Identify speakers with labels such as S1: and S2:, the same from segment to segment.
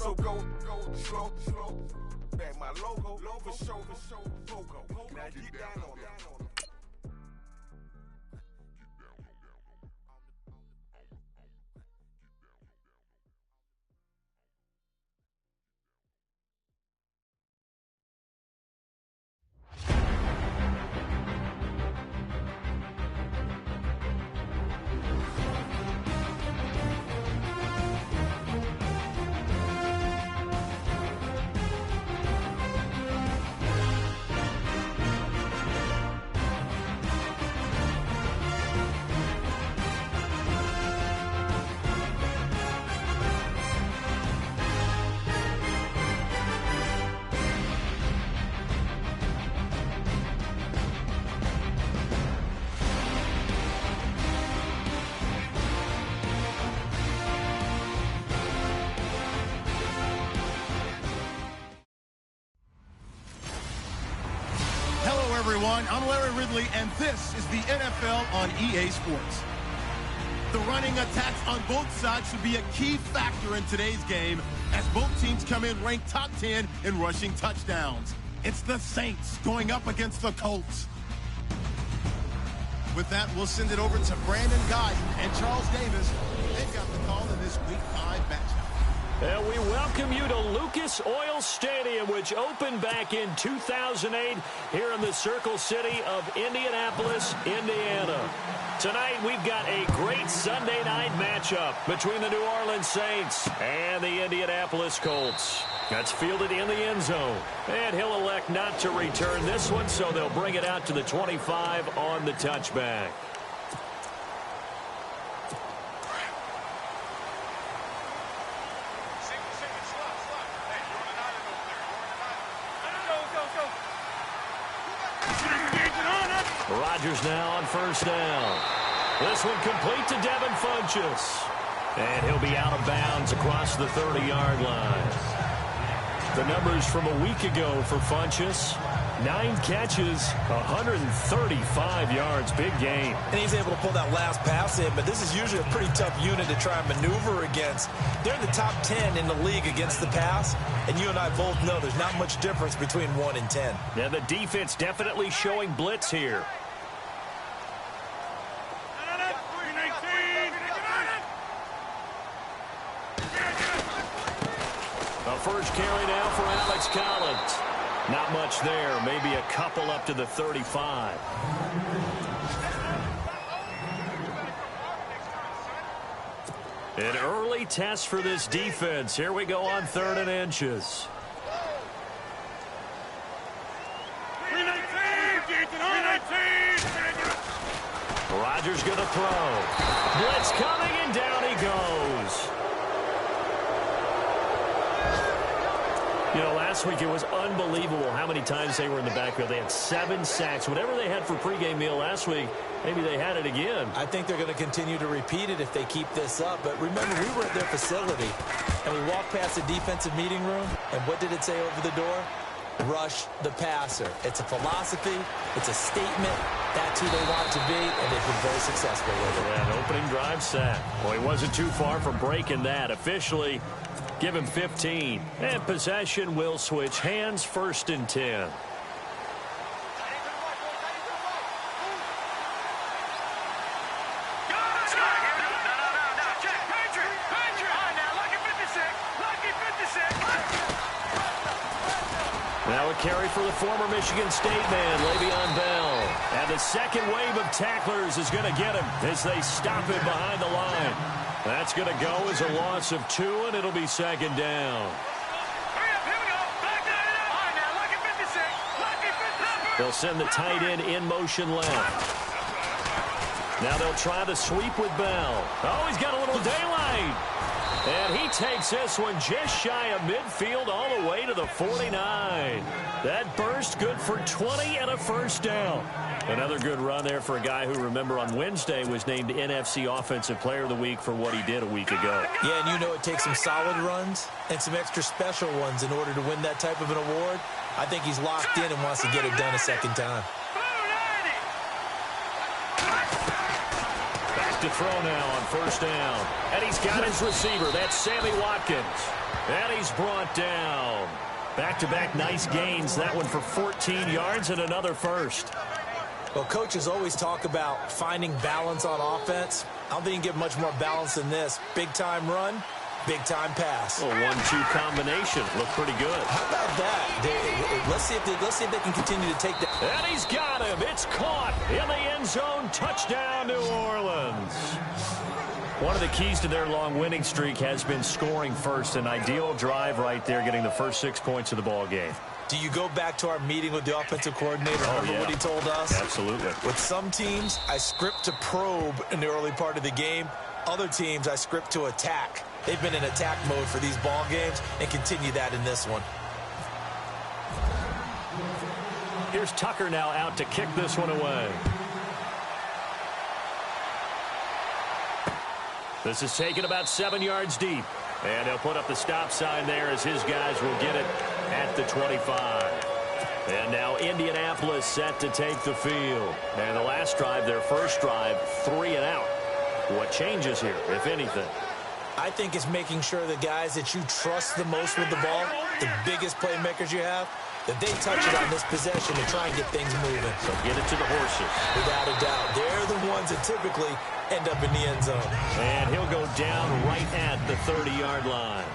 S1: So go, slow. Back my logo, for show, logo. Now get down on it.
S2: Everyone, I'm Larry Ridley, and this is the NFL on EA Sports. The running attacks on both sides should be a key factor in today's game as both teams come in ranked top 10 in rushing touchdowns. It's the Saints going up against the Colts. With that, we'll send it over to Brandon Guyton and Charles Davis. They've got the call in this Week 5 matchup.
S3: And we welcome you to Lucas Oil Stadium, which opened back in 2008 here in the Circle City of Indianapolis, Indiana. Tonight, we've got a great Sunday night matchup between the New Orleans Saints and the Indianapolis Colts. That's fielded in the end zone. And he'll elect not to return this one, so they'll bring it out to the 25 on the touchback. Rodgers now on first down. This one complete to Devin Funchess. And he'll be out of bounds across the 30-yard line. The numbers from a week ago for Funchess: 9 catches, 135 yards. Big game.
S4: And he's able to pull that last pass in, but this is usually a pretty tough unit to try and maneuver against. They're in the top 10 in the league against the pass, and you and I both know there's not much difference between 1 and 10.
S3: Yeah, the defense definitely showing blitz here. A first carry now for Alex Collins. Not much there, maybe a couple up to the 35. An early test for this defense. Here we go on 3rd and inches. Rodgers going to throw. Blitz coming, and down he goes. You know, last week it was unbelievable how many times they were in the backfield. They had 7 sacks. Whatever they had for pregame meal last week, maybe they had it again.
S4: I think they're going to continue to repeat it if they keep this up. But remember, we were at their facility, and we walked past the defensive meeting room, and what did it say over the door? Rush the passer. It's a philosophy. It's a statement. That's who they want to be, and they've been very successful with it.
S3: Yeah, an opening drive sack. Well, he wasn't too far from breaking that. Officially, give him 15. And possession will switch hands, 1st and 10. Now a carry for the former Michigan State man, Le'Veon Bell. And the second wave of tacklers is going to get him as they stop him behind the line. That's going to go as a loss of 2, and it'll be 2nd down. They'll send the tight end in motion left. Now they'll try the sweep with Bell. Oh, he's got a little daylight. And he takes this one just shy of midfield all the way to the 49. That burst good for 20 and a first down. Another good run there for a guy who, remember, on Wednesday was named NFC Offensive Player of the Week for what he did a week ago.
S4: Yeah, and you know it takes some solid runs and some extra special ones in order to win that type of an award. I think he's locked in and wants to get it done a second time.
S3: To throw now on first down. And he's got his receiver. That's Sammy Watkins. And he's brought down. Back-to-back nice gains. That one for 14 yards and another first.
S4: Well, coaches always talk about finding balance on offense. I don't think you can get much more balance than this. Big-time run, big-time pass.
S3: A 1-2 combination. Looked pretty good.
S4: How about that? Let's see if they can continue to take that.
S3: And he's got him. It's caught in the end zone. Touchdown, New Orleans. One of the keys to their long winning streak has been scoring first. An ideal drive right there, getting the first 6 points of the ball game.
S4: Do you go back to our meeting with the offensive coordinator? Remember what he told us?
S3: Absolutely.
S4: With some teams, I script to probe in the early part of the game. Other teams, I script to attack. They've been in attack mode for these ball games and continue that in this one.
S3: Here's Tucker now out to kick this one away. This is taken about 7 yards deep. And he'll put up the stop sign there as his guys will get it at the 25. And now Indianapolis set to take the field. And the last drive, their first drive, 3 and out. What changes here, if anything?
S4: I think it's making sure the guys that you trust the most with the ball, the biggest playmakers you have, that they touch it on this possession to try and get things moving.
S3: So get it to the horses.
S4: Without a doubt. They're the ones that typically end up in the end zone.
S3: And he'll go down right at the 30-yard line.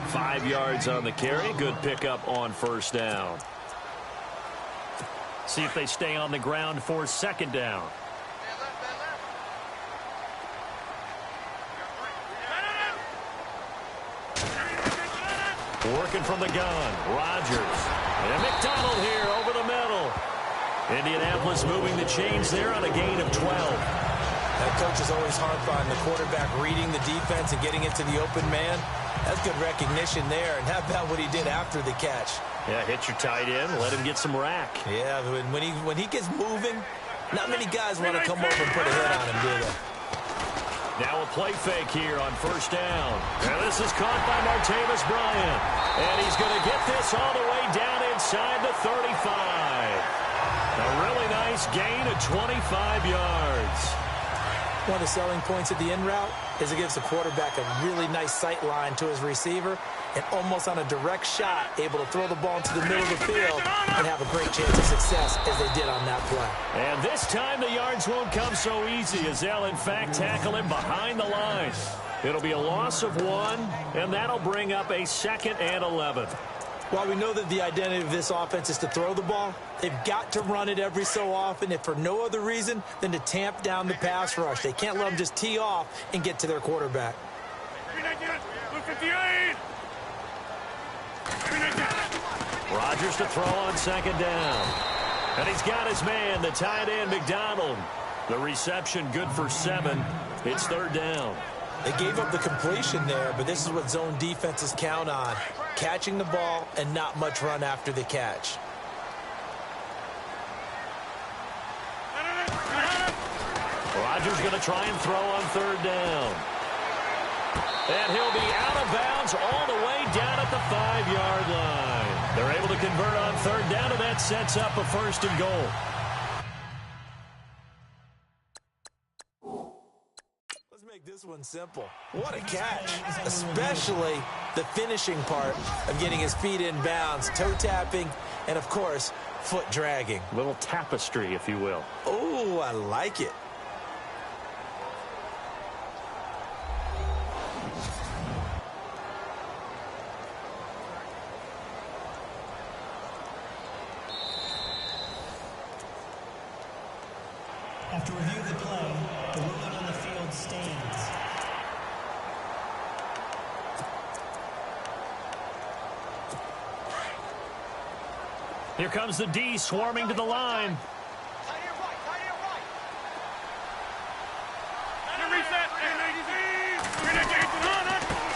S3: 5 yards on the carry. Good pickup on first down. See if they stay on the ground for second down. Working from the gun, Rodgers. And McDonald here over the middle. Indianapolis moving the chains there on a gain of 12.
S4: That coach is always harp on the quarterback reading the defense and getting into the open man. That's good recognition there. And how about what he did after the catch?
S3: Yeah, hit your tight end, let him get some rack.
S4: Yeah, when he gets moving, not many guys want to come over and put a hit on him, do they?
S3: Now a play fake here on first down. And this is caught by Martavis Bryant. And he's going to get this all the way down inside the 35. A really nice gain of 25 yards.
S4: One of the selling points of the in route is it gives the quarterback a really nice sight line to his receiver and almost on a direct shot able to throw the ball into the middle of the field and have a great chance of success as they did on that play.
S3: And this time the yards won't come so easy as they'll in fact tackle him behind the line. It'll be a loss of 1, and that'll bring up a 2nd and 11.
S4: While we know that the identity of this offense is to throw the ball, they've got to run it every so often, if for no other reason than to tamp down the pass rush. They can't let them just tee off and get to their quarterback.
S3: Rodgers to throw on second down. And he's got his man, the tight end, McDonald. The reception good for 7. It's third down.
S4: They gave up the completion there, but this is what zone defenses count on. Catching the ball and not much run after the catch.
S3: Rodgers going to try and throw on third down. And he'll be out of bounds all the way down at the 5-yard line. They're able to convert on third down, and that sets up a 1st and goal.
S4: This one's simple. What a catch, especially the finishing part of getting his feet in bounds, toe tapping, and of course, foot dragging.
S3: Little tapestry, if you will.
S4: Oh, I like it.
S5: After review of the play, the ruling on the field stands.
S3: Here comes the D swarming to the line.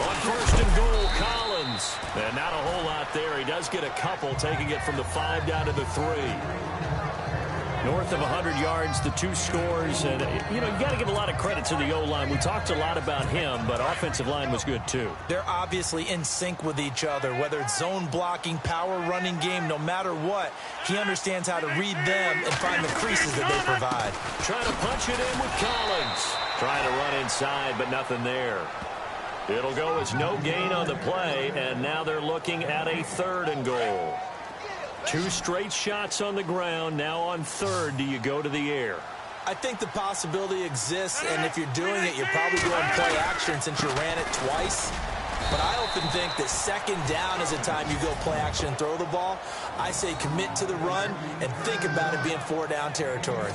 S3: On first and goal, Collins. And not a whole lot there. He does get a couple, taking it from the 5 down to the 3. North of 100 yards, the 2 scores. And, you know, you got to give a lot of credit to the O-line. We talked a lot about him, but offensive line was good, too.
S4: They're obviously in sync with each other, whether it's zone blocking, power running game, no matter what. He understands how to read them and find the creases that they provide.
S3: Trying to punch it in with Collins. Trying to run inside, but nothing there. It'll go as no gain on the play, and now they're looking at a 3rd and goal. 2 straight shots on the ground. Now on 3rd, do you go to the air?
S4: I think the possibility exists, and if you're doing it, you're probably going play action since you ran it twice. But I often think that 2nd down is a time you go play action and throw the ball. I say commit to the run and think about it being 4-down territory.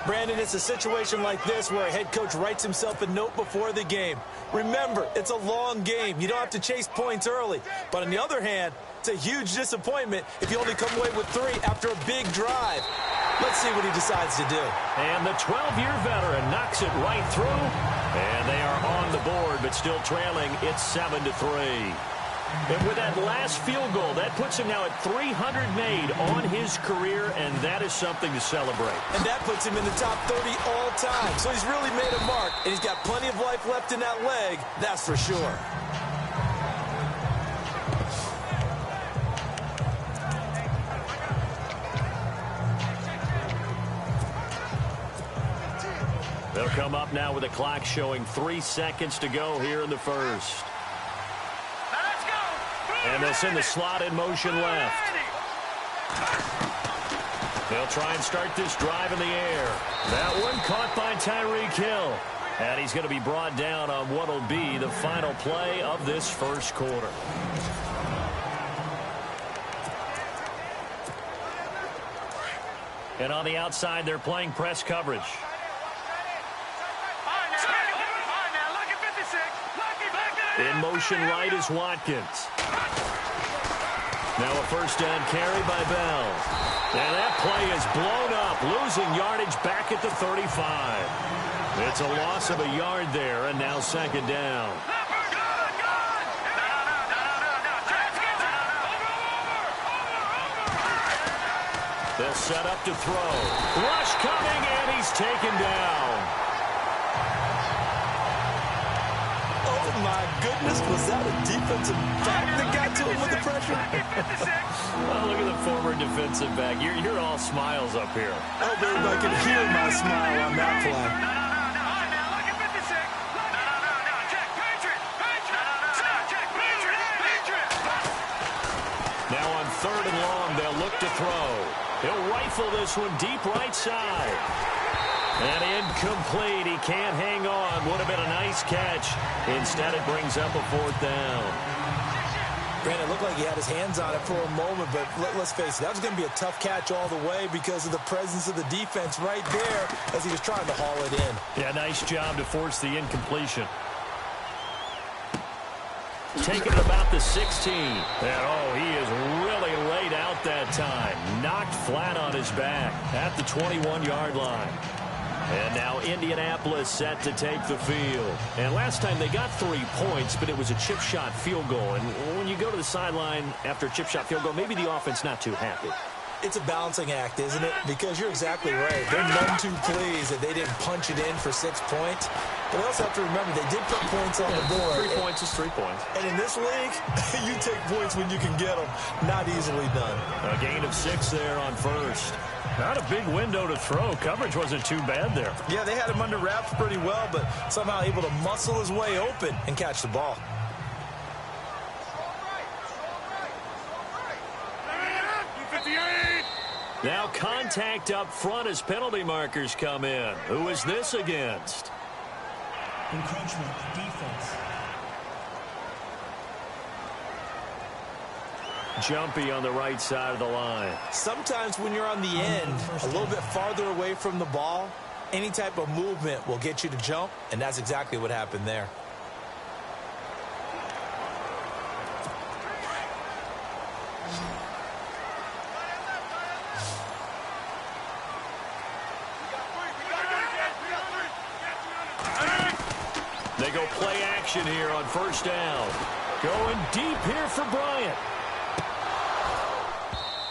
S4: Brandon, it's a situation like this where a head coach writes himself a note before the game. Remember, it's a long game. You don't have to chase points early. But on the other hand, it's a huge disappointment if you only come away with 3 after a big drive. Let's see what he decides to do.
S3: And the 12-year veteran knocks it right through. And they are on the board, but still trailing. It's 7-3. And with that last field goal, that puts him now at 300 made on his career, and that is something to celebrate.
S4: And that puts him in the top 30 all time. So he's really made a mark, and he's got plenty of life left in that leg, that's for sure.
S3: They'll come up now with a clock showing 3 seconds to go here in the first. And they'll send the slot in motion left. They'll try and start this drive in the air. That one caught by Tyreek Hill. And he's going to be brought down on what will be the final play of this first quarter. And on the outside, they're playing press coverage. In motion right is Watkins. Now a first down carry by Bell. And that play is blown up, losing yardage back at the 35. It's a loss of a yard there, and now 2nd down. They'll set up to throw. Rush coming, and he's taken down.
S4: Oh, my goodness. Was that a defensive back that got to him with the pressure?
S3: Oh, look at the former defensive back. You're all smiles up here.
S4: I hope everybody can hear my smile on that play.
S3: Now on 3rd and long, they'll look to throw. He'll rifle this one deep right side. And incomplete. He can't hang on. Would have been a nice catch. Instead, it brings up a 4th down.
S4: Brandon, it looked like he had his hands on it for a moment, but let's face it, that was going to be a tough catch all the way because of the presence of the defense right there as he was trying to haul it in.
S3: Yeah, nice job to force the incompletion. Taking it about the 16. And, oh, he is really laid out that time. Knocked flat on his back at the 21-yard line. And now Indianapolis set to take the field. And last time they got 3 points, but it was a chip shot field goal. And when you go to the sideline after a chip shot field goal, maybe the offense not too happy.
S4: It's a balancing act, isn't it? Because you're exactly right. They're none too pleased that they didn't punch it in for 6 points. But we also have to remember they did put points on the board.
S3: 3 points is 3 points.
S4: And in this league, you take points when you can get them. Not easily done.
S3: A gain of 6 there on first. Not a big window to throw. Coverage wasn't too bad there.
S4: Yeah, they had him under wraps pretty well, but somehow able to muscle his way open and catch the ball.
S3: Now contact up front as penalty markers come in. Who is this against?
S5: Encroachment, defense.
S3: Jumpy on the right side of the line.
S4: Sometimes when you're on the end, a little bit farther away from the ball, any type of movement will get you to jump, and that's exactly what happened there.
S3: They go play action here on first down. Going deep here for Bryant.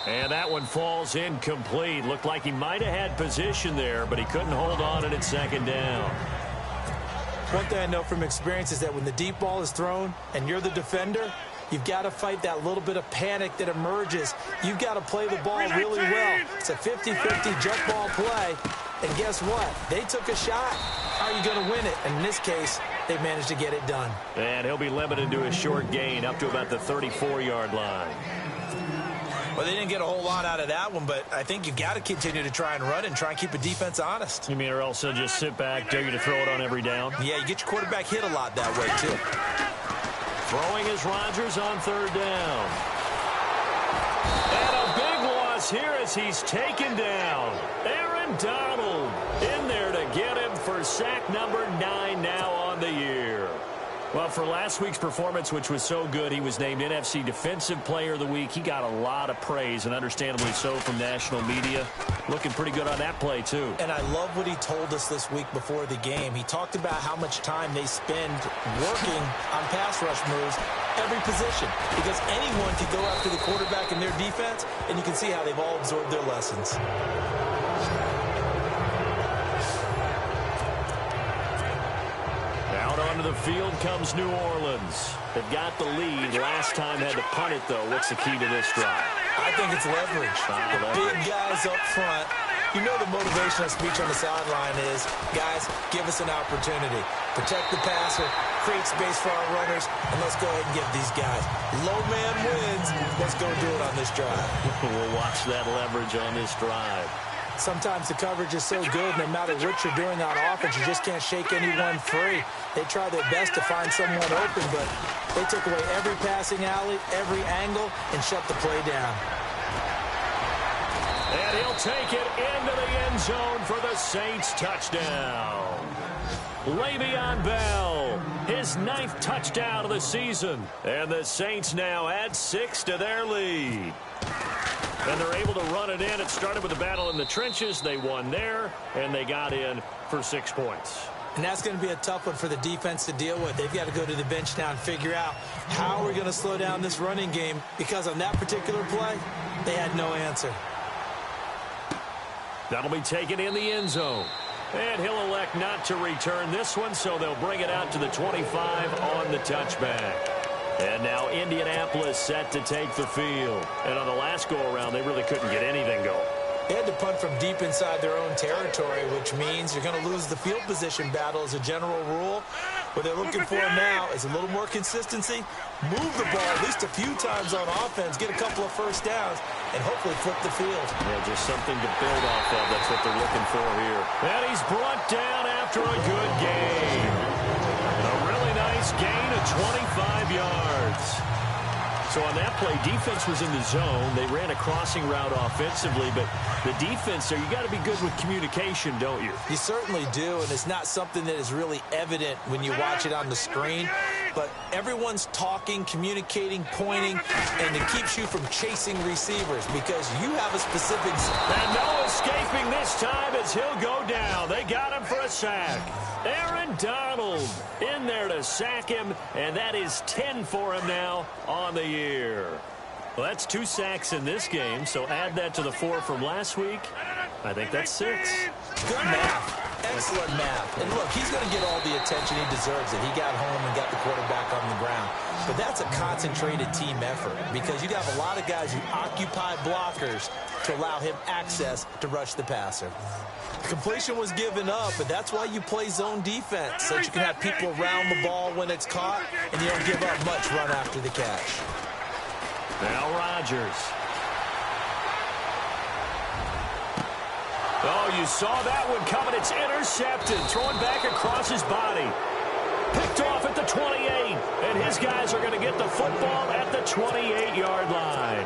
S3: And that one falls incomplete. Looked like he might have had position there, but he couldn't hold on and it's 2nd down.
S4: One thing I know from experience is that when the deep ball is thrown and you're the defender, you've got to fight that little bit of panic that emerges. You've got to play the ball really well. It's a 50-50 jump ball play. And guess what? They took a shot. How are you going to win it? And in this case, they managed to get it done.
S3: And he'll be limited to a short gain up to about the 34-yard line.
S4: Well, they didn't get a whole lot out of that one, but I think you've got to continue to try and run and try and keep a defense honest.
S3: You mean or else they'll just sit back, dare you to throw it on every down?
S4: Yeah, you get your quarterback hit a lot that way, too.
S3: Throwing is Rodgers on third down. And a big loss here as he's taken down. Aaron Donald in there to get him for sack number 9 now on the year. Well, for last week's performance, which was so good, he was named NFC Defensive Player of the Week. He got a lot of praise, and understandably so, from national media. Looking pretty good on that play, too.
S4: And I love what he told us this week before the game. He talked about how much time they spend working on pass rush moves, every position, because anyone can go after the quarterback in their defense, and you can see how they've all absorbed their lessons.
S3: Out onto the field comes New Orleans. They've got the lead. Last time had to punt it, though. What's the key to this drive?
S4: I think it's leverage. The big guys up front. You know the motivational speech on the sideline is, guys, give us an opportunity. Protect the passer, create space for our runners, and let's go ahead and give these guys. Low man wins. Let's go do it on this drive.
S3: We'll watch that leverage on this drive.
S4: Sometimes the coverage is so good, no matter what you're doing on offense, you just can't shake anyone free. They try their best to find someone open, but they took away every passing alley, every angle, and shut the play down.
S3: And he'll take it into the end zone for the Saints touchdown. Le'Veon Bell, his 9th touchdown of the season. And the Saints now add 6 to their lead. And they're able to run it in. It started with a battle in the trenches. They won there, and they got in for 6 points.
S4: And that's going to be a tough one for the defense to deal with. They've got to go to the bench now and figure out how we're going to slow down this running game, because on that particular play, they had no answer.
S3: That'll be taken in the end zone. And he'll elect not to return this one, so they'll bring it out to the 25 on the touchback. And now Indianapolis set to take the field. And on the last go-around, they really couldn't get anything going.
S4: They had to punt from deep inside their own territory, which means you're going to lose the field position battle as a general rule. What they're looking for now is a little more consistency, move the ball at least a few times on offense, get a couple of first downs, and hopefully flip the field.
S3: Yeah, just something to build off of. That's what they're looking for here. And he's brought down after a good gain. A really nice gain of 25 yards. So on that play, defense was in the zone. They ran a crossing route offensively, but the defense there, you got to be good with communication, don't you?
S4: You certainly do, and it's not something that is really evident when you watch it on the screen. But everyone's talking, communicating, pointing, and it keeps you from chasing receivers because you have a specific...
S3: And no escaping this time as he'll go down. They got him for a sack. Aaron Donald in there to sack him, and that is 10 for him now on the year. Well, that's 2 sacks in this game, so add that to the 4 from last week. I think that's 6.
S4: Good math. Excellent math. And look, he's going to get all the attention he deserves it. He got home and got the quarterback on the ground. But that's a concentrated team effort because you'd have a lot of guys who occupy blockers to allow him access to rush the passer. Completion was given up, but that's why you play zone defense, so that you can have people around the ball when it's caught, and you don't give up much run after the catch.
S3: Now Rodgers. Oh, you saw that one coming. It's intercepted. Throwing back across his body. Picked off at the 28. And his guys are going to get the football at the 28-yard line.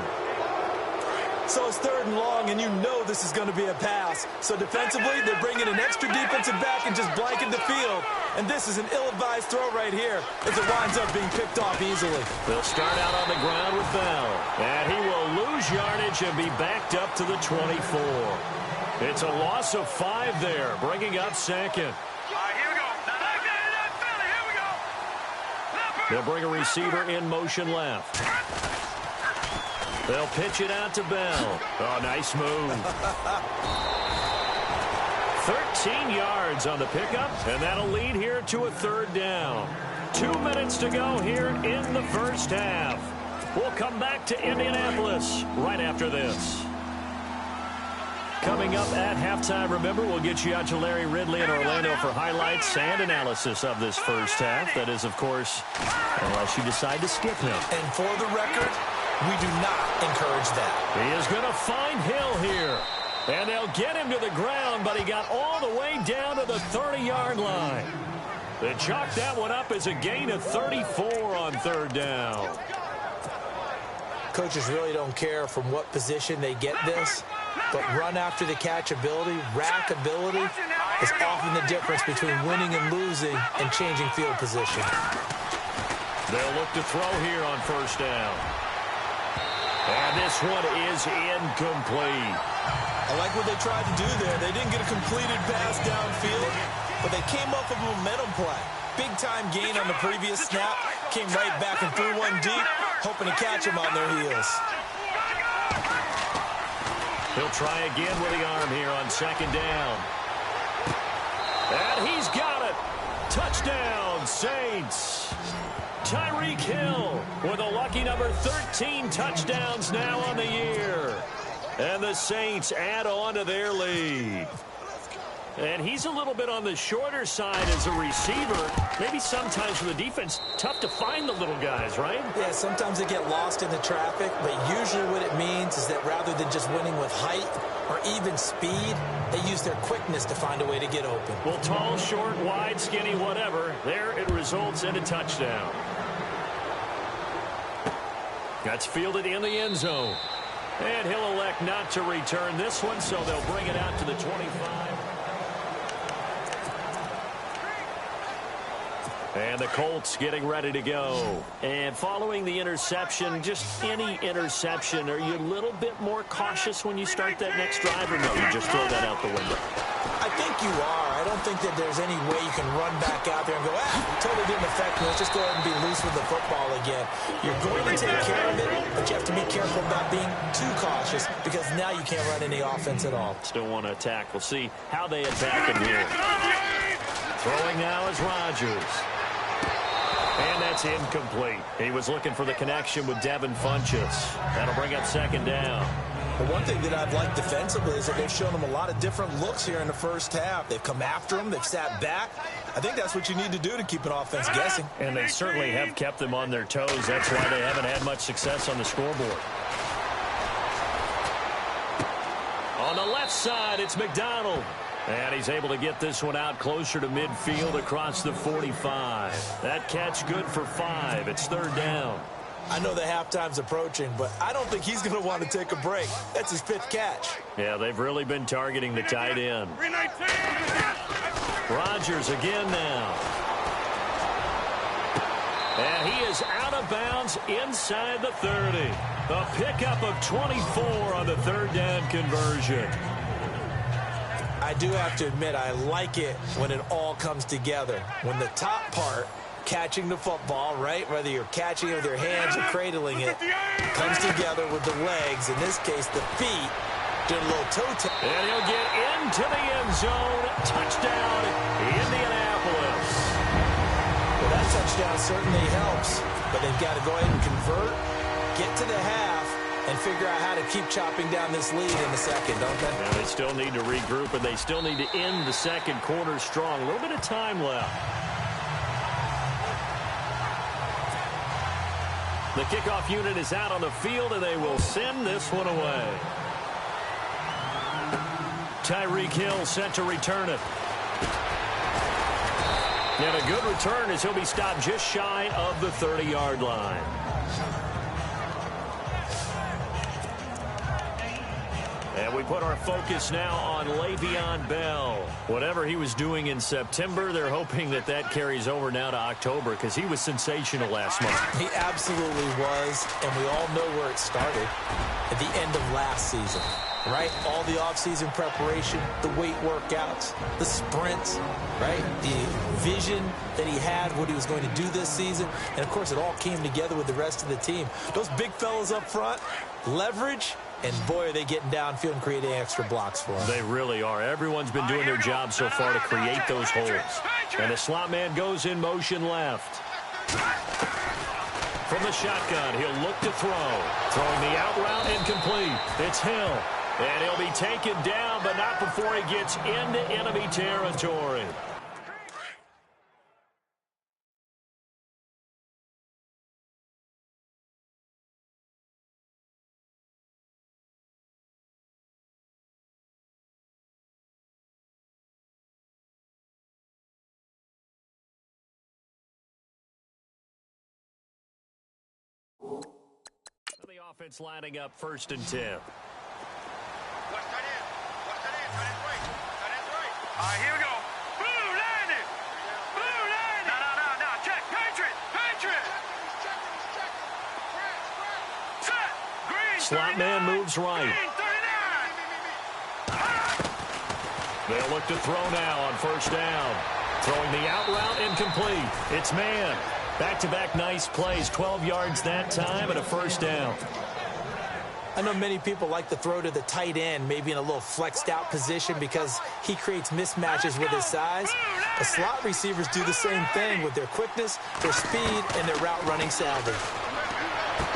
S4: So it's 3rd and long, and you know this is going to be a pass. So defensively, they're bringing an extra defensive back and just blanking the field. And this is an ill-advised throw right here as it winds up being picked off easily.
S3: They'll start out on the ground with Bell. And he will lose yardage and be backed up to the 24. It's a loss of 5 there, bringing up 2nd.
S1: Here we go. Here we go.
S3: They'll bring a receiver in motion left. They'll pitch it out to Bell. Oh, nice move. 13 yards on the pickup, and that'll lead here to a 3rd down. 2 minutes to go here in the first half. We'll come back to Indianapolis right after this. Coming up at halftime, remember, we'll get you out to Larry Ridley in Orlando for highlights and analysis of this first half. That is, of course, unless you decide to skip him.
S4: And for the record, we do not encourage that.
S3: He is going to find Hill here. And they'll get him to the ground, but he got all the way down to the 30-yard line. They chalk that one up as a gain of 34 on third down.
S4: Coaches really don't care from what position they get this, but run after the catch ability, rack ability, is often the difference between winning and losing and changing field position.
S3: They'll look to throw here on first down. And this one is incomplete.
S4: I like what they tried to do there. They didn't get a completed pass downfield, but they came up with a momentum play. Big-time gain on the previous snap, came right back and threw one deep, hoping to catch them on their heels.
S3: He'll try again with the arm here on second down. And he's got it. Touchdown, Saints. Tyreek Hill with a lucky number 13 touchdowns now on the year. And the Saints add on to their lead. And he's a little bit on the shorter side as a receiver. Maybe sometimes for the defense, tough to find the little guys, right?
S4: Yeah, sometimes they get lost in the traffic, but usually what it means is that rather than just winning with height or even speed, they use their quickness to find a way to get open.
S3: Well, tall, short, wide, skinny, whatever, there it results in a touchdown. That's fielded in the end zone. And he'll elect not to return this one, so they'll bring it out to the 25. And the Colts getting ready to go. And following the interception, just any interception, are you a little bit more cautious when you start that next drive, or no, you just throw that out the window?
S4: I think you are. I don't think that there's any way you can run back out there and go, totally didn't affect me. Let's just go ahead and be loose with the football again. You're going to take care of it, but you have to be careful about being too cautious because now you can't run any offense at all.
S3: Still want to attack. We'll see how they attack him here. Throwing now is Rodgers. And that's incomplete. He was looking for the connection with Devin Funchess. That'll bring up second down.
S4: But one thing that I've liked defensively is that they've shown him a lot of different looks here in the first half. They've come after him. They've sat back. I think that's what you need to do to keep an offense guessing.
S3: And they certainly have kept them on their toes. That's why they haven't had much success on the scoreboard. On the left side, it's McDonald. And he's able to get this one out closer to midfield across the 45. That catch good for 5. It's third down.
S4: I know the halftime's approaching, but I don't think he's going to want to take a break. That's his 5th catch.
S3: Yeah, they've really been targeting the tight end. Rodgers again now. And he is out of bounds inside the 30. A pickup of 24 on the third down conversion.
S4: I do have to admit, I like it when it all comes together. When the top part, catching the football, right, whether you're catching it with your hands or cradling it, comes together with the legs, in this case the feet, doing a little toe tap.
S3: And he'll get into the end zone. Touchdown, Indianapolis.
S4: Well, that touchdown certainly helps, but they've got to go ahead and convert, get to the half, and figure out how to keep chopping down this lead in the second, don't they?
S3: Yeah, they still need to regroup, and they still need to end the second quarter strong. A little bit of time left. The kickoff unit is out on the field, and they will send this one away. Tyreek Hill set to return it. And a good return as he'll be stopped just shy of the 30-yard line. And we put our focus now on Le'Veon Bell. Whatever he was doing in September, they're hoping that that carries over now to October because he was sensational last month.
S4: He absolutely was, and we all know where it started at the end of last season, right? All the offseason preparation, the weight workouts, the sprints, right? The vision that he had, what he was going to do this season, and, of course, it all came together with the rest of the team. Those big fellas up front, leverage. And, boy, are they getting downfield and creating extra blocks for him.
S3: They really are. Everyone's been doing their job so far to create those holes. And the slot man goes in motion left. From the shotgun, he'll look to throw. Throwing the out route incomplete. It's Hill. And he'll be taken down, but not before he gets into enemy territory. The offense lining up 1st and 10.
S6: Watch that in. Watch that in. Tight end right. Tight end right. All right, here we go. Blue landed. Blue landed. No. Check. Patriot. Set. Green.
S3: Slot man moves right.
S6: Green 39.
S3: They'll look to throw now on 1st down. Throwing the out route incomplete. It's man. Back-to-back nice plays, 12 yards that time and a 1st down.
S4: I know many people like to throw to the tight end, maybe in a little flexed out position because he creates mismatches with his size. The slot receivers do the same thing with their quickness, their speed, and their route running savvy.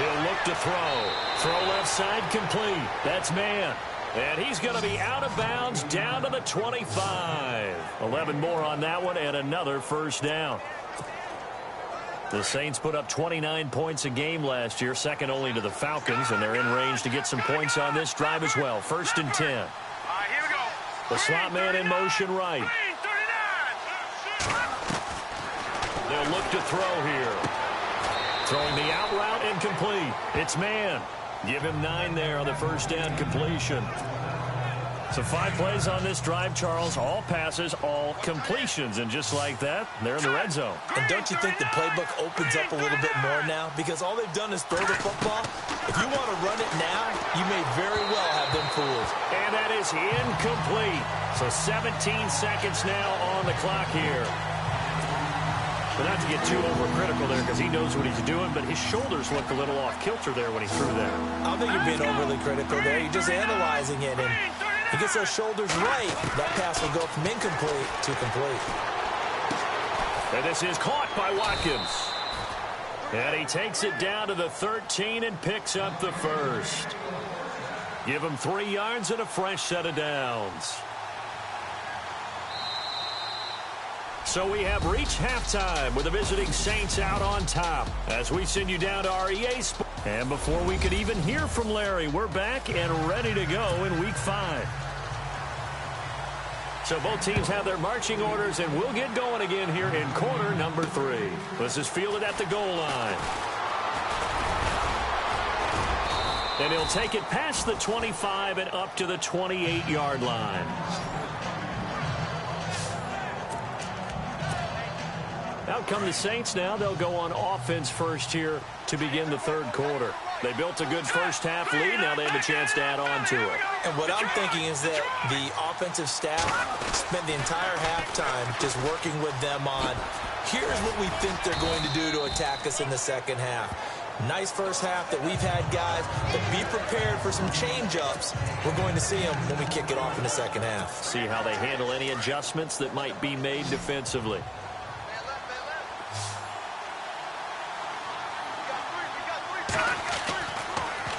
S3: He'll look to throw. Throw left side complete. That's man. And he's going to be out of bounds down to the 25. 11 more on that one and another 1st down. The Saints put up 29 points a game last year, second only to the Falcons, and they're in range to get some points on this drive as well. 1st and 10.
S6: All right, here we go.
S3: The slot man in motion right.
S6: Green 39.
S3: They'll look to throw here. Throwing the out route incomplete. It's man. Give him 9 there on the 1st down completion. So 5 plays on this drive, Charles. All passes, all completions. And just like that, they're in the red zone.
S4: And don't you think the playbook opens up a little bit more now? Because all they've done is throw the football. If you want to run it now, you may very well have them fooled.
S3: And that is incomplete. So 17 seconds now on the clock here. But not to get too overcritical there because he knows what he's doing, but his shoulders looked a little off kilter there when he threw that.
S4: I don't think you're being overly critical there. You're just analyzing it, and he gets those shoulders right. That pass will go from incomplete to complete.
S3: And this is caught by Watkins. And he takes it down to the 13 and picks up the 1st. Give him 3 yards and a fresh set of downs. So we have reached halftime with the visiting Saints out on top as we send you down to our EA Sports. And before we could even hear from Larry, we're back and ready to go in Week 5. So both teams have their marching orders, and we'll get going again here in quarter number 3. This is fielded at the goal line. And he'll take it past the 25 and up to the 28-yard line. Out come the Saints now. They'll go on offense first here to begin the 3rd quarter. They built a good first-half lead. Now they have a chance to add on to it.
S4: And what I'm thinking is that the offensive staff spent the entire halftime just working with them on, here's what we think they're going to do to attack us in the second half. Nice first half that we've had, guys, but be prepared for some change-ups. We're going to see them when we kick it off in the second half.
S3: See how they handle any adjustments that might be made defensively.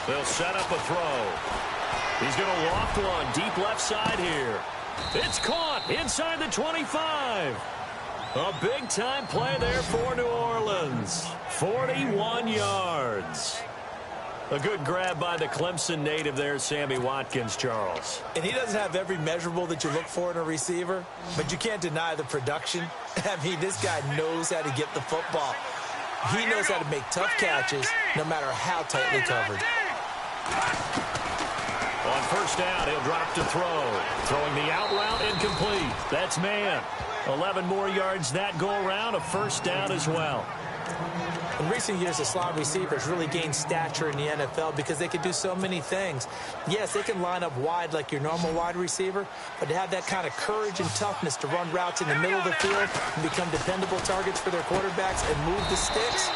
S3: They'll set up a throw. He's going to loft one deep left side here. It's caught inside the 25. A big-time play there for New Orleans. 41 yards. A good grab by the Clemson native there, Sammy Watkins, Charles.
S4: And he doesn't have every measurable that you look for in a receiver, but you can't deny the production. I mean, this guy knows how to get the football. He knows how to make tough catches no matter how tightly covered.
S3: On 1st down, he'll drop to throw. Throwing the out route incomplete. That's man. 11 more yards that go around, a 1st down as well.
S4: In recent years, the slot receivers really gained stature in the NFL because they can do so many things. Yes, they can line up wide like your normal wide receiver, but to have that kind of courage and toughness to run routes in the middle of the field and become dependable targets for their quarterbacks and move the sticks,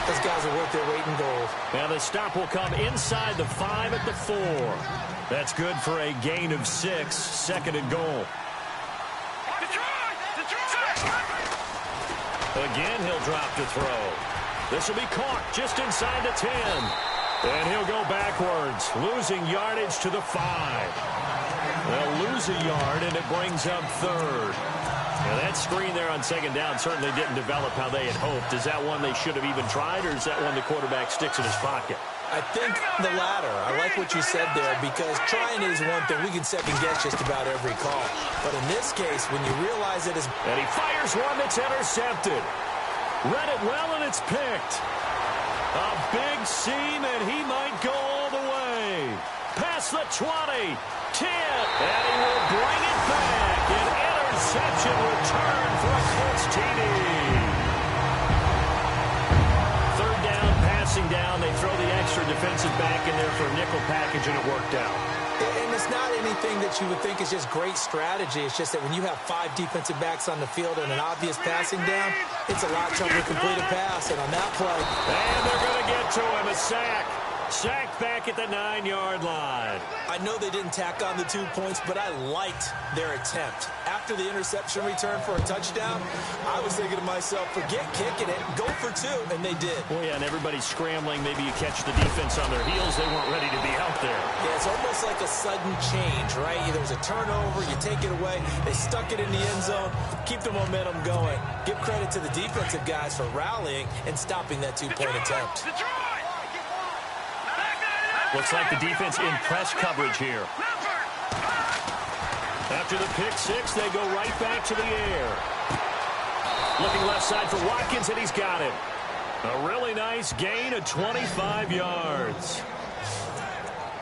S4: those guys are worth their weight in gold.
S3: Now the stop will come inside the 5 at the 4. That's good for a gain of 6, 2nd and goal. Again, he'll drop to throw. This will be caught just inside the 10. And he'll go backwards. yards, losing yardage to the 5. They'll lose a yard, and it brings up third. Now, that screen there on second down certainly didn't develop how they had hoped. Is that one they should have even tried, or is that one the quarterback sticks in his pocket?
S4: I think the latter. I like what you said there, because trying is one thing. We can second-guess just about every call. But in this case, when you realize it is...
S3: And he fires one that's intercepted. Read it well, and it's picked. A big seam, and he might go all the way. Past the 20, 10, and he will bring it back. An interception return for a Colts TD. Third down, passing down. They throw the extra defensive back in there for a nickel package, and it worked out.
S4: And it's not anything that you would think is just great strategy. It's just that when you have 5 defensive backs on the field and an obvious passing down, it's a lot tougher to complete a pass. And on that play...
S3: And they're going to get to him. A sack. Sacked back at the 9-yard line.
S4: I know they didn't tack on the 2 points, but I liked their attempt. After the interception return for a touchdown, I was thinking to myself, forget kicking it, go for 2, and they did.
S3: Well, yeah, and everybody's scrambling. Maybe you catch the defense on their heels. They weren't ready to be out there.
S4: Yeah, it's almost like a sudden change, right? There was a turnover, you take it away, they stuck it in the end zone, keep the momentum going. Give credit to the defensive guys for rallying and stopping that 2-point attempt.
S3: Looks like the defense in press coverage here. After the pick 6, they go right back to the air. Looking left side for Watkins, and he's got it. A really nice gain of 25 yards.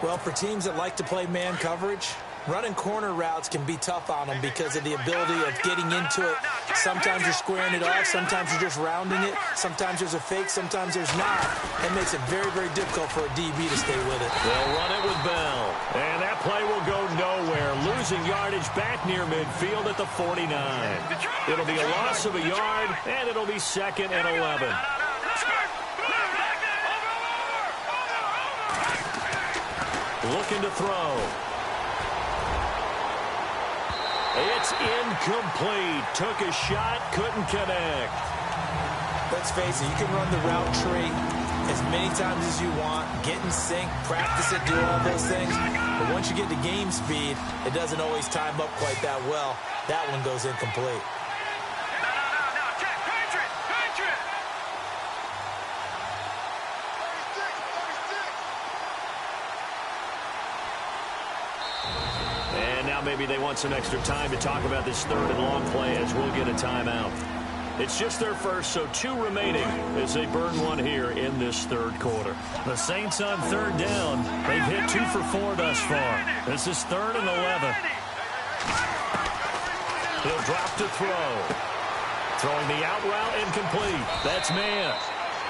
S4: Well, for teams that like to play man coverage, running corner routes can be tough on them because of the ability of getting into it. Sometimes you're squaring it off. Sometimes you're just rounding it. Sometimes there's a fake. Sometimes there's not. It makes it very, very difficult for a DB to stay with it.
S3: They'll run it with Bell. And that play will go nowhere. Losing yardage back near midfield at the 49. It'll be a loss of a yard, and it'll be 2nd and 11. Looking to throw. It's incomplete. Took a shot, couldn't connect.
S4: Let's face it, you can run the route tree as many times as you want, get in sync, practice it, do all those things. But once you get to game speed, it doesn't always time up quite that well. That one goes incomplete. Maybe they want some extra time to talk about this 3rd and long play as we'll get a timeout. It's just their first, so 2 remaining as they burn one here in this 3rd quarter. The Saints on 3rd down. They've hit 2 for 4 thus far. This is 3rd and 11. He'll drop to throw. Throwing the out route incomplete. That's man.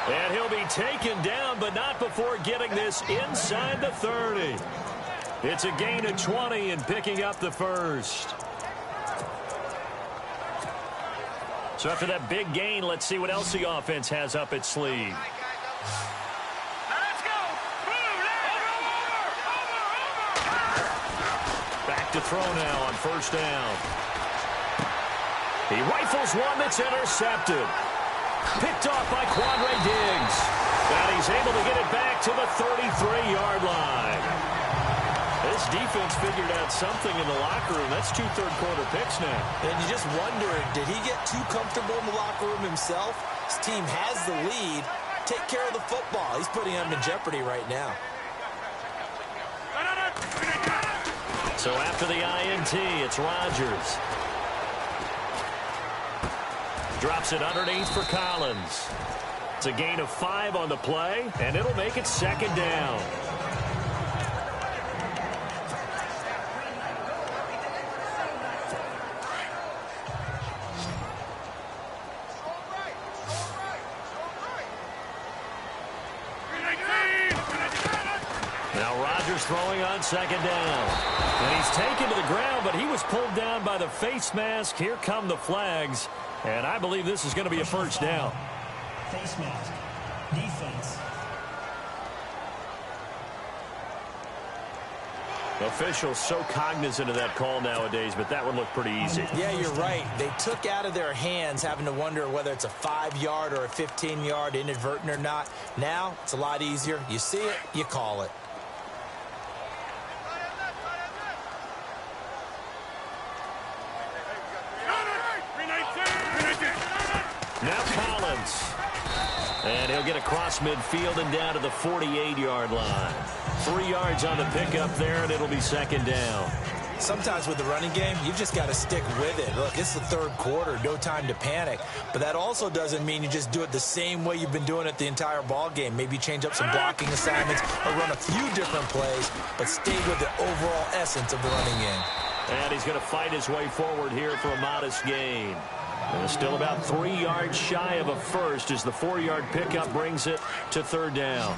S4: And he'll be taken down, but not before getting this inside the 30. It's a gain of 20 and picking up the first. So after that big gain, let's see what else the offense has up its sleeve. Back to throw now on 1st down. He rifles one that's intercepted. Picked off by Quandre Diggs. And he's able to get it back to the 33-yard line. This defense figured out something in the locker room. That's 2 third-quarter picks now. And you just wonder, did he get too comfortable in the locker room himself? His team has the lead. Take care of the football. He's putting them in jeopardy right now.
S3: So after the INT, it's Rodgers. Drops it underneath for Collins. It's a gain of 5 on the play, and it'll make it 2nd down. Throwing on 2nd down. And he's taken to the ground, but he was pulled down by the face mask. Here come the flags. And I believe this is going to be a 1st down.
S5: Face mask. Defense.
S3: Officials so cognizant of that call nowadays, but that one looked pretty easy.
S4: Yeah, you're right. They took out of their hands having to wonder whether it's a 5-yard or a 15-yard, inadvertent or not. Now, it's a lot easier. You see it, you call it.
S3: yards. And he'll get across midfield and down to the 48-yard line. 3 yards on the pickup there, and it'll be second down.
S4: Sometimes with the running game, you've just got to stick with it. Look, it's the third quarter, no time to panic. But that also doesn't mean you just do it the same way you've been doing it the entire ball game. Maybe change up some blocking assignments or run a few different plays, but stay with the overall essence of the running game.
S3: And he's going to fight his way forward here for a modest gain. And still about 3 yards shy of a first as the 4-yard pickup brings it to third down.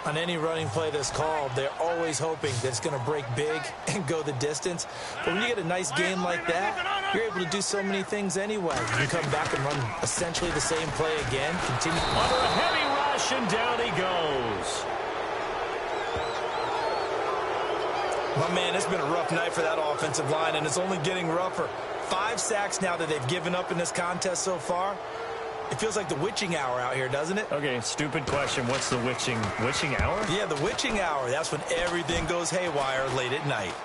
S4: On any running play that's called, they're always hoping that it's going to break big and go the distance. But when you get a nice gain like that, you're able to do so many things anyway. You can come back and run essentially the same play again. Continue.
S3: Under a heavy rush, and down he goes.
S4: My man, it's been a rough night for that offensive line, and it's only getting rougher. 5 sacks now that they've given up in this contest so far. It feels like the witching hour out here, doesn't it?
S3: Okay, stupid question. What's the witching hour?
S4: Yeah, the witching hour. That's when everything goes haywire late at night.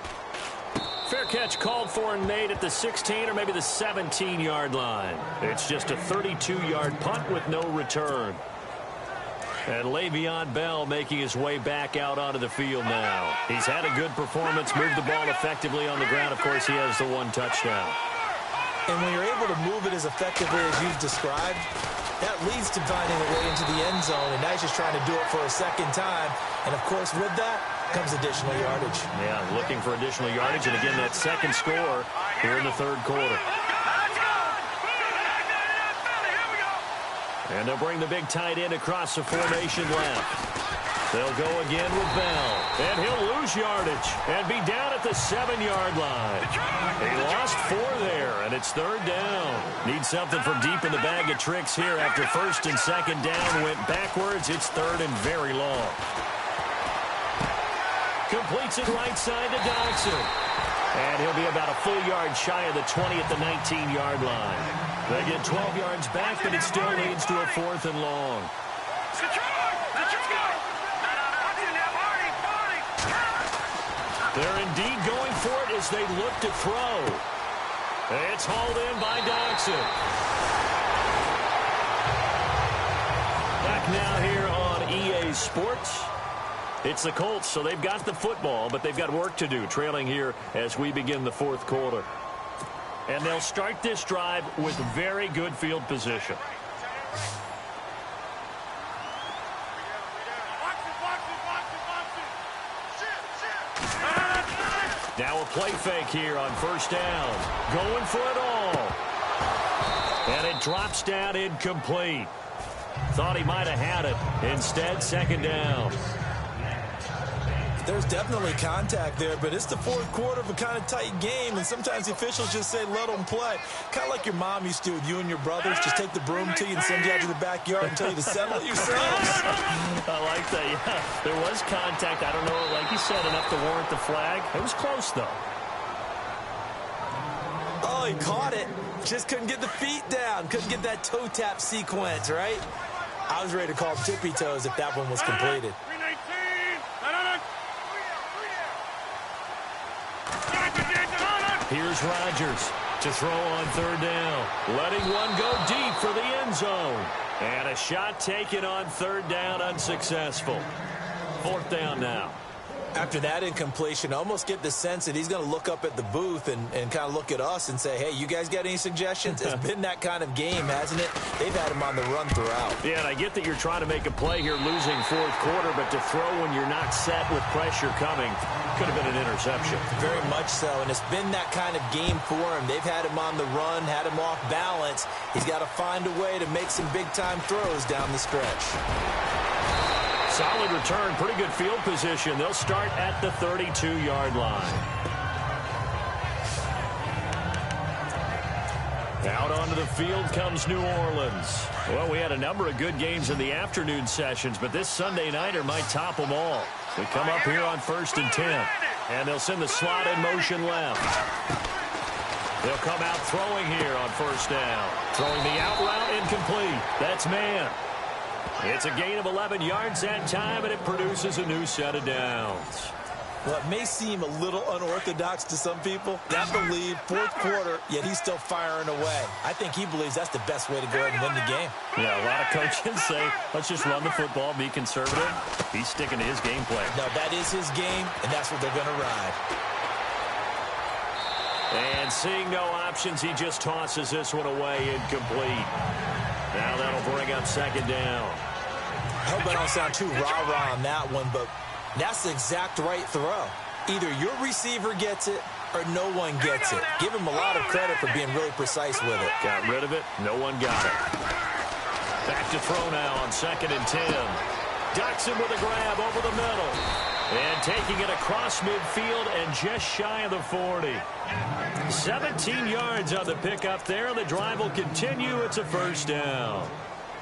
S3: Fair catch called for and made at the 16 or maybe the 17-yard line. It's just a 32-yard punt with no return. And Le'Veon Bell making his way back out onto the field now. He's had a good performance, moved the ball effectively on the ground. Of course, he has the 1 touchdown.
S4: And when you're able to move it as effectively as you've described, that leads to finding a way into the end zone, and now he's just trying to do it for a second time. And, of course, with that comes additional yardage.
S3: Yeah, looking for additional yardage, and again, that second score here in the third quarter. And they'll bring the big tight end across the formation left. They'll go again with Bell, and he'll lose yardage and be down at the 7-yard line. He lost 4 there, and it's third down. Needs something from deep in the bag of tricks here after first and second down went backwards. It's third and very long. Completes it right side to Dodson. And he'll be about a full yard shy of the 20 at the 19-yard line. They get 12 yards back, but it still leads to a 4th and long. They're indeed going for it as they look to throw. It's hauled in by Dodson. Back now here on EA Sports. It's the Colts, so they've got the football, but they've got work to do, trailing here as we begin the fourth quarter. And they'll start this drive with very good field position. Now a play fake here on first down. Going for it all. And it drops down incomplete. Thought he might have had it. Instead, second down.
S4: There's definitely contact there, but it's the fourth quarter of a kind of tight game, and sometimes the officials just say, let them play. Kind of like your mom used to with you and your brothers. Just take the broom to you and send you out to the backyard and tell you to settle it yourselves.
S3: I like that, yeah. There was contact. I don't know, like you said, enough to warrant the flag. It was close, though.
S4: Oh, he caught it. Just couldn't get the feet down. Couldn't get that toe tap sequence, right? I was ready to call tippy toes if that one was completed.
S3: Here's Rodgers to throw on third down. Letting one go deep for the end zone. And a shot taken on third down, unsuccessful. Fourth down now.
S4: After that incompletion, I almost get the sense that he's going to look up at the booth and kind of look at us and say, hey, you guys got any suggestions? It's been that kind of game, hasn't it? They've had him on the run throughout.
S3: Yeah, and I get that you're trying to make a play here losing fourth quarter, but to throw when you're not set with pressure coming could have been an interception. Very much so, and it's been that kind of game for him. They've had him on the run, had him off balance. He's got to find a way to make some big-time throws down the stretch. Solid return, pretty good field position. They'll start at the 32-yard line. Out onto the field comes New Orleans. Well, we had a number of good games in the afternoon sessions, but this Sunday nighter might top them all. We come up here on 1st and 10, and they'll send the slot in motion left. They'll come out throwing here on first down. Throwing the out route incomplete. That's man. It's a gain of 11 yards that time, and it produces a new set of downs.
S4: Well, it may seem a little unorthodox to some people. Got the lead, fourth quarter, yet he's still firing away. I think he believes that's the best way to go ahead and win the game.
S3: Yeah, a lot of coaches say, let's just run the football, be conservative. He's sticking to his game plan.
S4: No, that is his game, and that's what they're going to ride.
S3: And seeing no options, he just tosses this one away, incomplete. Now that'll bring up second down.
S4: I hope I don't sound too rah-rah on that one, but that's the exact right throw. Either your receiver gets it or no one gets it. Give him a lot of credit for being really precise with it.
S3: Got rid of it. No one got it. Back to throw now on 2nd and 10. Dotson with a grab over the middle. And taking it across midfield and just shy of the 40. 17 yards on the pickup there. The drive will continue. It's a first down.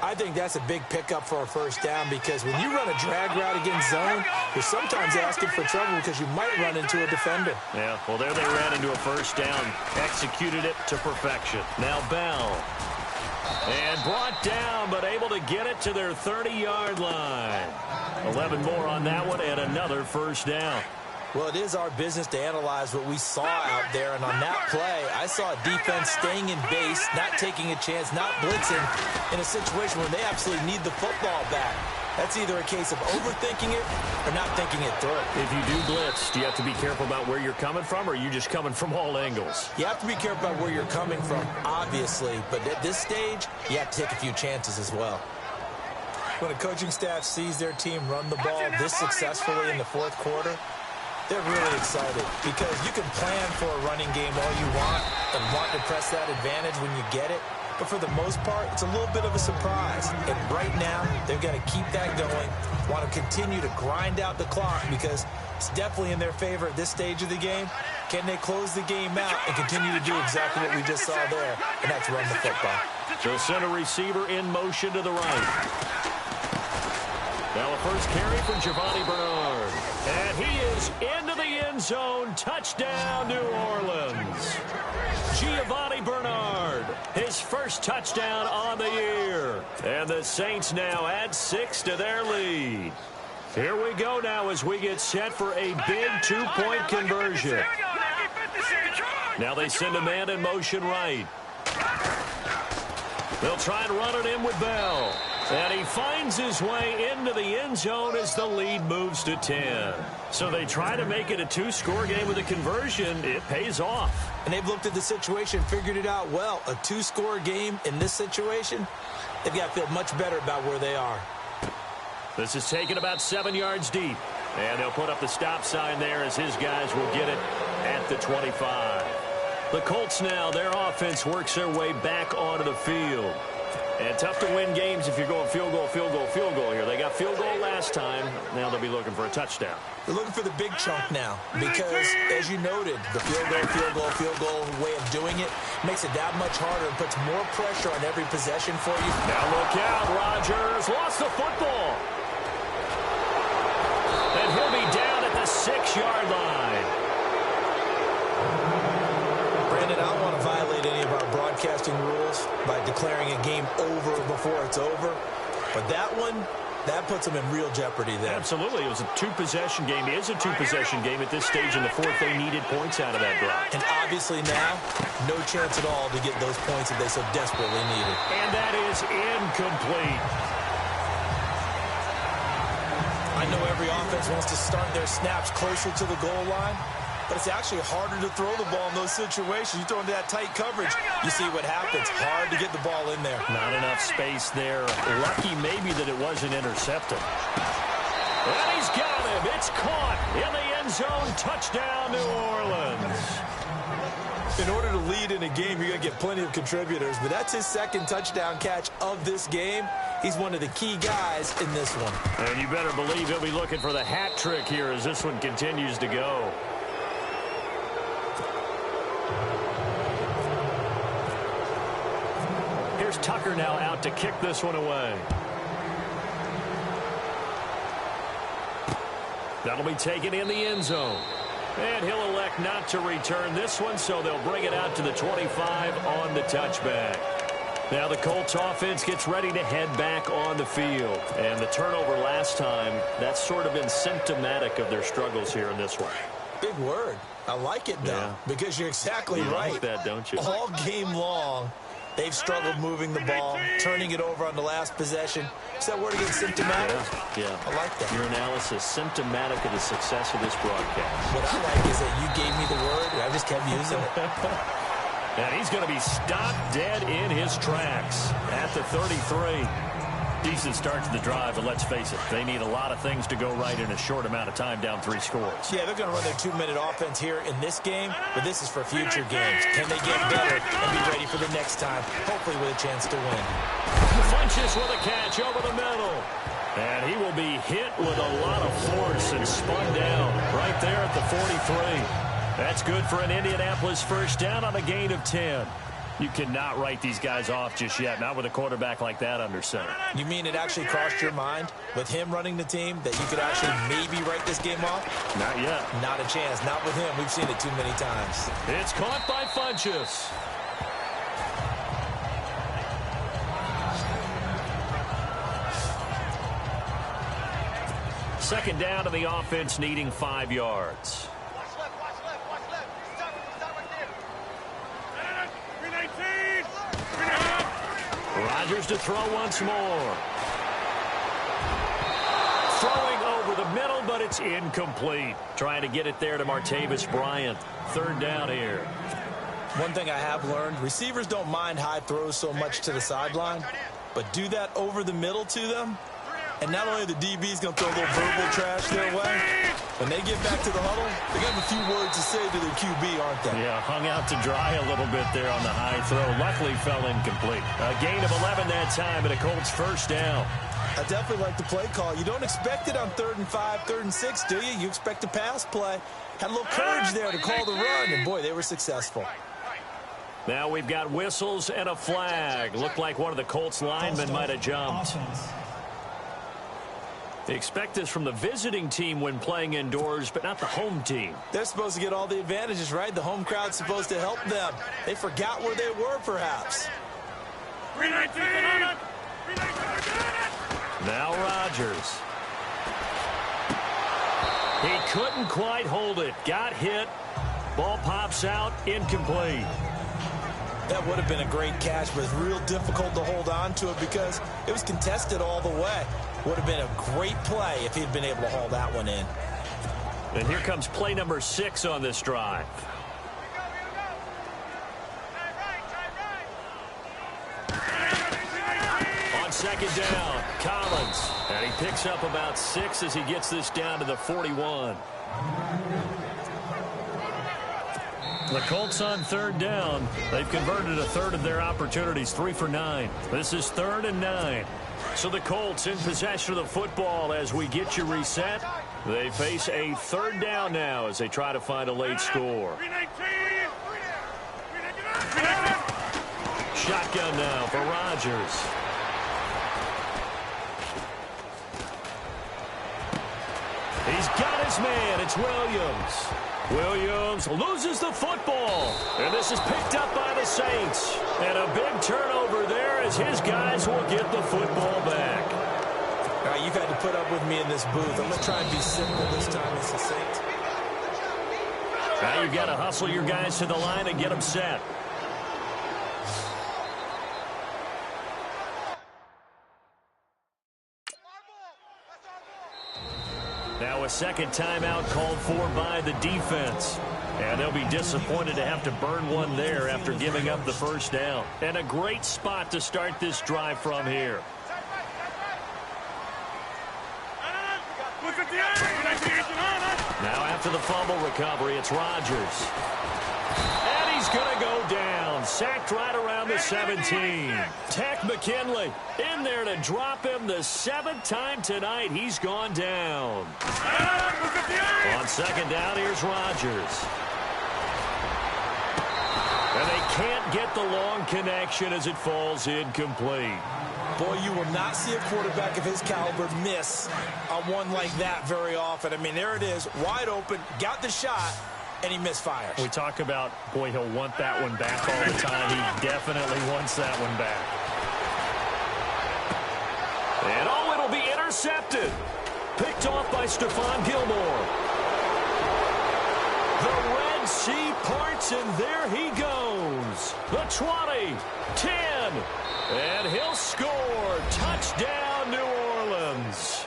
S4: I think that's a big pickup for a first down because when you run a drag route against zone, you're sometimes asking for trouble because you might run into a defender.
S3: Yeah, well, there they ran into a first down. Executed it to perfection. Now Bell. And brought down, but able to get it to their 30-yard line. 11 more on that one and another first down.
S4: Well, it is our business to analyze what we saw out there, and on that play, I saw a defense staying in base, not taking a chance, not blitzing, in a situation where they absolutely need the football back. That's either a case of overthinking it or not thinking it through.
S3: If you do blitz, do you have to be careful about where you're coming from, or are you just coming from all angles?
S4: You have to be careful about where you're coming from, obviously, but at this stage, you have to take a few chances as well. When a coaching staff sees their team run the ball this successfully in the fourth quarter, they're really excited because you can plan for a running game all you want and want to press that advantage when you get it. But for the most part, it's a little bit of a surprise. And right now, they've got to keep that going, want to continue to grind out the clock because it's definitely in their favor at this stage of the game. Can they close the game out and continue to do exactly what we just saw there, and that's run the football.
S3: The center receiver in motion to the right. Now a first carry for Giovanni Bernard. And he is into the end zone. Touchdown, New Orleans. Giovanni Bernard, his first touchdown on the year. And the Saints now add 6 to their lead. Here we go now as we get set for a big two-point conversion. Now they send a man in motion right. They'll try and run it in with Bell. And he finds his way into the end zone as the lead moves to 10. So they try to make it a two-score game with a conversion. It pays off.
S4: And they've looked at the situation, figured it out well. A two-score game in this situation, they've got to feel much better about where they are.
S3: This is taken about 7 yards deep. And they'll put up the stop sign there as his guys will get it at the 25. The Colts now, their offense works their way back onto the field. And tough to win games if you're going field goal, field goal, field goal here. They got field goal last time. Now they'll be looking for a touchdown.
S4: They're looking for the big chunk now because, as you noted, the field goal way of doing it makes it that much harder and puts more pressure on every possession for you.
S3: Now look out, Rodgers lost the football. And he'll be down at the 6-yard line.
S4: Brandon, I don't want to violate any of our broadcasting rules by declaring a game over before it's over. But that one, that puts them in real jeopardy there.
S3: Absolutely. It was a two-possession game. It is a two-possession game at this stage in the fourth. They needed points out of that drive.
S4: And obviously now, no chance at all to get those points that they so desperately needed.
S3: And that is incomplete.
S4: I know every offense wants to start their snaps closer to the goal line, but it's actually harder to throw the ball in those situations. You throw into that tight coverage, you see what happens. Hard to get the ball in there.
S3: Not enough space there. Lucky maybe that it wasn't intercepted. And he's got him. It's caught in the end zone. Touchdown, New Orleans.
S4: In order to lead in a game, you're going to get plenty of contributors, but that's his second touchdown catch of this game. He's one of the key guys in this one.
S3: And you better believe he'll be looking for the hat trick here as this one continues to go. Here's Tucker now out to kick this one away. That'll be taken in the end zone. And he'll elect not to return this one, so they'll bring it out to the 25 on the touchback. Now the Colts offense gets ready to head back on the field. And the turnover last time, that's sort of been symptomatic of their struggles here in this one.
S4: Big word. I like it, though, because you're exactly right.
S3: You like that, don't you?
S4: All game long, they've struggled moving the ball, turning it over on the last possession. Is that word again, symptomatic?
S3: Yeah.
S4: I like that.
S3: Your analysis, symptomatic of the success of this broadcast.
S4: What I like is that you gave me the word, and I just kept using it.
S3: And he's going to be stopped dead in his tracks at the 33. Decent start to the drive, but let's face it, they need a lot of things to go right in a short amount of time, down 3 scores.
S4: Yeah, they're going to run their 2-minute offense here in this game, but this is for future games. Can they get better and be ready for the next time, hopefully with a chance to win?
S3: Funches with a catch over the middle. And he will be hit with a lot of force and spun down right there at the 43. That's good for an Indianapolis first down on a gain of 10. You cannot write these guys off just yet, not with a quarterback like that under center.
S4: You mean it actually crossed your mind with him running the team that you could actually maybe write this game off?
S3: Not yet.
S4: Not a chance. Not with him. We've seen it too many times.
S3: It's caught by Funches. Second down to the offense, needing 5 yards. Rodgers to throw once more. Throwing over the middle, but it's incomplete. Trying to get it there to Martavis Bryant. Third down here.
S4: One thing I have learned, receivers don't mind high throws so much to the sideline, but do that over the middle to them, and not only the DB's going to throw a little verbal trash their way, when they get back to the huddle, they got a few words to say to their QB, aren't they?
S3: Yeah, hung out to dry a little bit there on the high throw. Luckily fell incomplete. A gain of 11 that time, and a Colts first down.
S4: I definitely like the play call. You don't expect it on 3rd and 5, 3rd and 6, do you? You expect a pass play. Had a little courage there to call the run, and boy, they were successful.
S3: Now we've got whistles and a flag. Looked like one of the Colts linemen might have jumped. They expect this from the visiting team when playing indoors, but not the home team.
S4: They're supposed to get all the advantages, right? The home crowd's supposed to help them. They forgot where they were, perhaps.
S3: Now Rodgers. He couldn't quite hold it. Got hit. Ball pops out. Incomplete.
S4: That would have been a great catch, but it's real difficult to hold on to it because it was contested all the way. Would have been a great play if he'd been able to haul that one in.
S3: And here comes play number 6 on this drive. On second down, Collins. And he picks up about 6 as he gets this down to the 41. The Colts on 3rd down. They've converted a third of their opportunities, 3 for 9. This is 3rd and 9. So the Colts in possession of the football as we get you reset. They face a 3rd down now as they try to find a late score. Shotgun now for Rodgers. He's got his man. It's Williams. Williams loses the football. And this is picked up by the Saints. And a big turnover there as his guys will get the football back.
S4: All right, you've had to put up with me in this booth. I'm going to try and be simple this time as the Saints.
S3: Now you've got to hustle your guys to the line and get them set. Now a second timeout called for by the defense. And they'll be disappointed to have to burn one there after giving up the first down. And a great spot to start this drive from here. Now after the fumble recovery, it's Rodgers. And he's going to go down. Sacked right around the 17. Tech McKinley in there to drop him the 7th time tonight. He's gone down. On second down, here's Rodgers. And they can't get the long connection as it falls incomplete.
S4: Boy, you will not see a quarterback of his caliber miss on one like that very often. I mean, there it is, wide open, got the shot, and he misfires.
S3: We talk about, boy, he'll want that one back all the time. He definitely wants that one back. And it'll be intercepted. Picked off by Stephon Gilmore. The Red Sea parts, and there he goes. The 20, 10, and he'll score. Touchdown, New Orleans.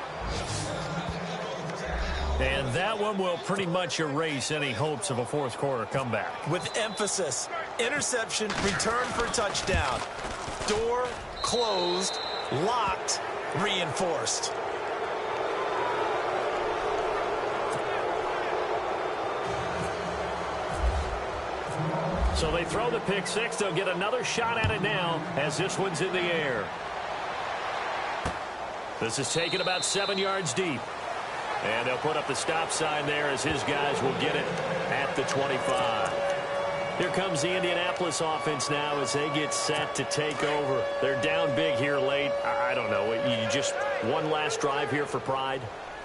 S3: And that one will pretty much erase any hopes of a fourth quarter comeback.
S4: With emphasis, interception, return for touchdown. Door closed, locked, reinforced.
S3: So they throw the pick six. They'll get another shot at it now as this one's in the air. This is taken about 7 yards deep. And they'll put up the stop sign there as his guys will get it at the 25. Here comes the Indianapolis offense now as they get set to take over. They're down big here late. I don't know. You just one last drive here for pride?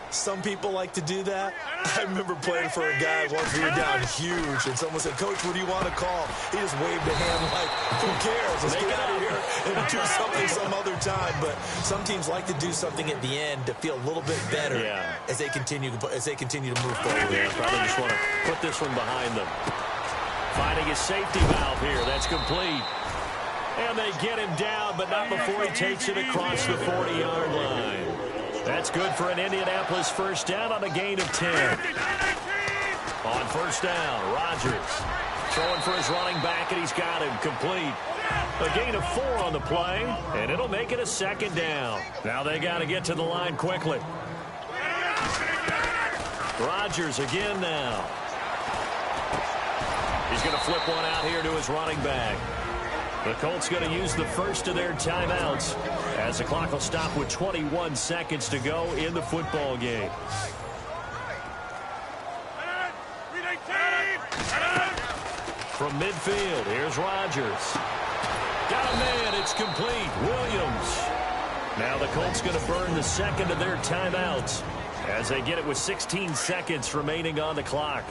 S4: Some people like to do that. I remember playing for a guy once we were down huge, and someone said, "Coach, what do you want to call?" He just waved a hand like, who cares? Let's get out of here and do something some other time. But some teams like to do something at the end to feel a little bit better as they continue to move forward.
S3: Yeah, probably just want to put this one behind them. Finding his safety valve here. That's complete. And they get him down, but not before he takes it across the 40-yard line. That's good for an Indianapolis first down on a gain of 10. On first down, Rodgers throwing for his running back, and he's got him complete. A gain of 4 on the play, and it'll make it a second down. Now they got to get to the line quickly. Rodgers again now. He's going to flip one out here to his running back. The Colts going to use the first of their timeouts as the clock will stop with 21 seconds to go in the football game. From midfield, here's Rodgers. Got a man, it's complete. Williams. Now the Colts going to burn the second of their timeouts as they get it with 16 seconds remaining on the clock.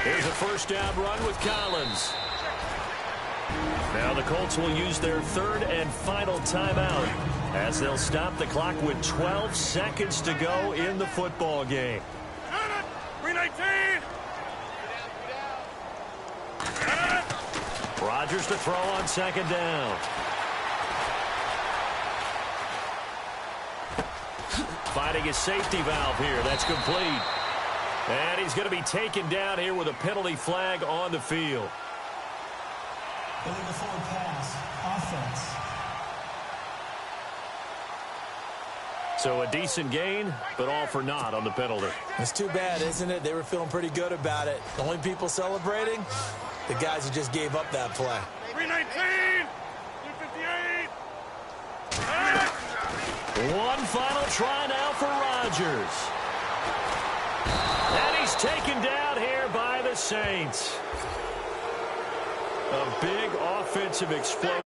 S3: Here's a first down run with Collins. Now the Colts will use their third and final timeout as they'll stop the clock with 12 seconds to go in the football game.
S6: 319.
S3: Rodgers to throw on second down. Finding his safety valve here. That's complete. And he's going to be taken down here with a penalty flag on the field.
S5: Illegal forward pass. Offense.
S3: So a decent gain, but all for naught on the penalty.
S4: It's too bad, isn't it? They were feeling pretty good about it. The only people celebrating, the guys who just gave up that play.
S6: 319. 258.
S3: One final try now for Rodgers. And he's taken down here by the Saints. A big offensive explosion.